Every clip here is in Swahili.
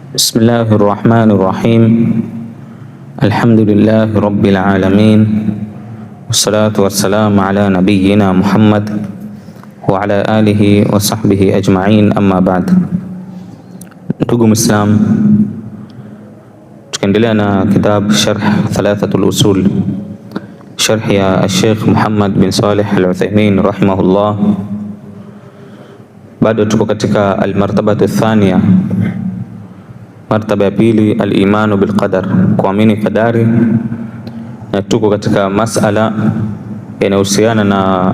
Bismillahi rahmani rahim. Alhamdulillahi rabbil alamin, wassalatu wassalamu ala nabiyyina Muhammad wa ala alihi wa sahbihi ajma'in, amma ba'd. Ndugu Muislam, tukiendelea na kitab Sharh Thalathatul Usul, sharh ya Sheikh Muhammad bin Saleh Al-Uthaymeen rahimahullah. Bado tuko katika almartabatu thania, martaba ya pili, al-imanu bil qadar, kuamini kadari, na tuko katika masala yanayohusiana na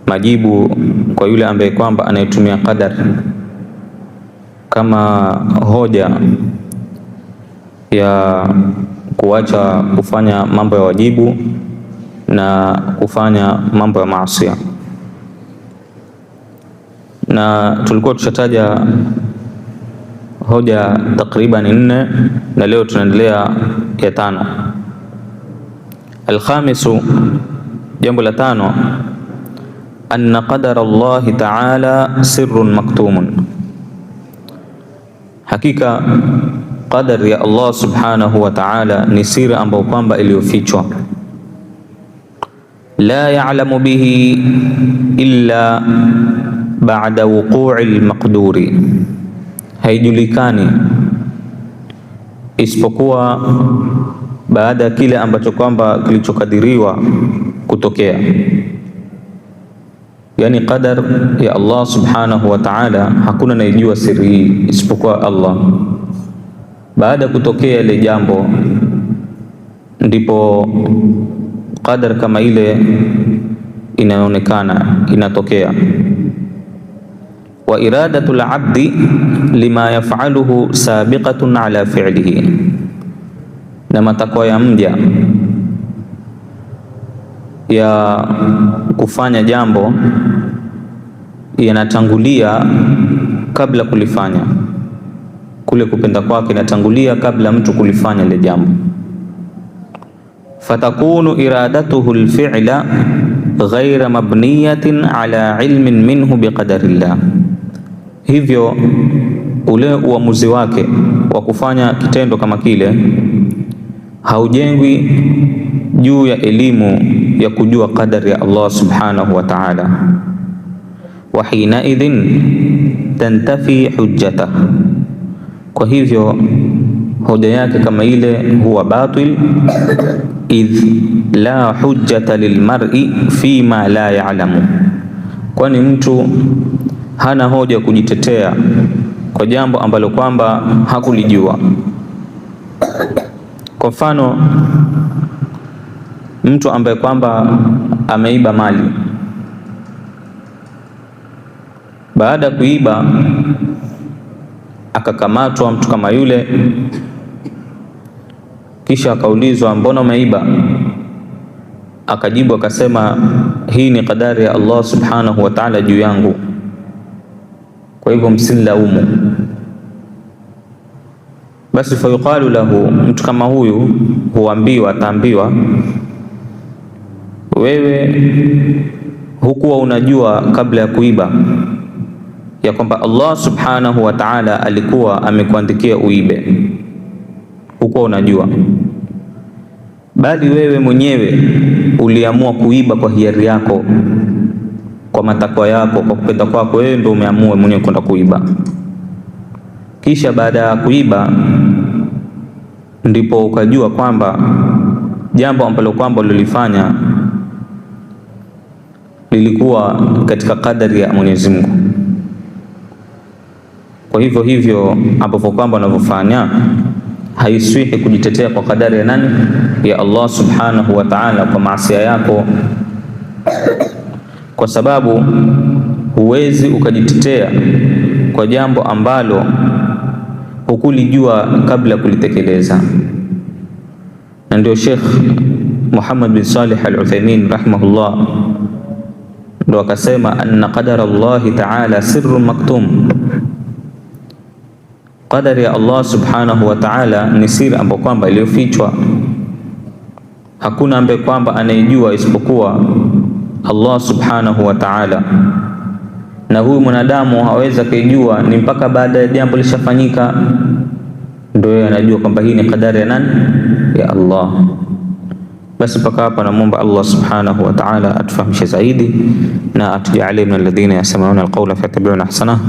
majibu kwa yule ambaye kwamba anayetumia qadar kama hoja ya kuacha kufanya mambo ya wajibu na kufanya mambo ya maasi. Na tulikuwa tushataja hoja takriban 4 na leo tunaendelea ya 5. Alkhamisu, jambo la 5, anna qadara Allahi ta'ala sirrun maktumun, hakika qadar ya Allah subhanahu wa ta'ala ni siri ambayo kwamba iliyofichwa. La ya'lamu bihi illa ba'da wuqu'i al-maqduri, haijulikani isipokuwa baada ya kile ambacho kwamba kilichokadiriwa kutokea. Yani qadar ya Allah subhanahu wa ta'ala hakuna anayejua siri hii isipokuwa Allah. Baada ya kutokea ile jambo ndipo qadar kama ile inaonekana, inatokea. Wa iradatul abdi lima yaf'aluhu sabiqatun ala fi'lihi, na matakwa ya mja ya kufanya jambo yanatangulia kabla kulifanya. Kule kupenda kwake inatangulia kabla mtu kulifanya ile jambo. Fatakunu iradatuhu alfi'la ghaira mabniyatin ala ilmin minhu biqadarillah, hivyo ule uamuzi wake wa kufanya kitendo kama kile haujengwi juu ya elimu ya kujua qadari ya Allah subhanahu wa ta'ala. Wa hina idhin tantafi hujjatah, kwa hivyo hoja yake kama ile huwa batil, idh la hujjata lilmar'i fima la ya'lamu, kwani mtu hana hoja kujitetea kwa jambo ambalo kwamba hakulijua. Kwa mfano, mtu ambaye kwamba ameiba mali, baada ya kuiba akakamatwa mtu kama yule, kisha akaulizwa mbona umeiba? Akajibu akasema, hii ni kadari ya Allah subhanahu wa ta'ala juu yangu, kwa hivyo msinilaumu. Basi fayuqalu lahu, mtu kama huyu huambiwa, ataambiwa, wewe hukuwa unajua kabla ya kuiba ya kwamba Allah subhanahu wa ta'ala alikuwa amekuandikia uibe? Hukuwa unajua, bali wewe mwenyewe uliamua kuiba kwa hiari yako, kwa matakwa yako, kwa kupenda kwako, wewe ndio umeamua mwenyewe kwenda kuiba. Kisha baada ya kuiba ndipo ukajua kwamba jambo ambalo kwamba ulilifanya lilikuwa katika kadari ya Mwenyezi Mungu. Kwa hivyo ambapo kwamba unavyofanya haiswihi kujitetea kwa kadari ya nani? Ya Allah subhanahu wa ta'ala, kwa maasi yako, kwa sababu huwezi ukajitetea kwa jambo ambalo hukulijua kabla ya kulitekeleza. Na ndio Sheikh Muhammad bin Saleh Al-Uthaymeen rahimahullah ndio akasema, anna qadara Allahi ta'ala sirrun maktum, qadari ya Allah subhanahu wa ta'ala ni siri ambayo kwamba iliyofichwa. Hakuna ambaye kwamba anayejua isipokuwa Allah subhanahu wa ta'ala. na huyu mwanadamu hawezi kujua ni mpaka baada ya jambo lishafanyika ndio yeye anajua kwamba hii ni kadari ya nani? Ya Allah. Basi mpaka hapa namuomba Allah subhanahu wa ta'ala atufahamishe zaidi na atujalie min alladhina yasma'una alqawla fayattabi'una ahsana.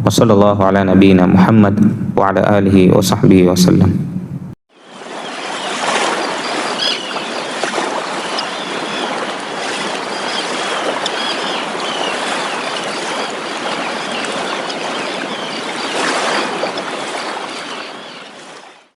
Wa sallallahu ala nabiyyina Muhammad wa ala alihi wa sahbihi wa sallam.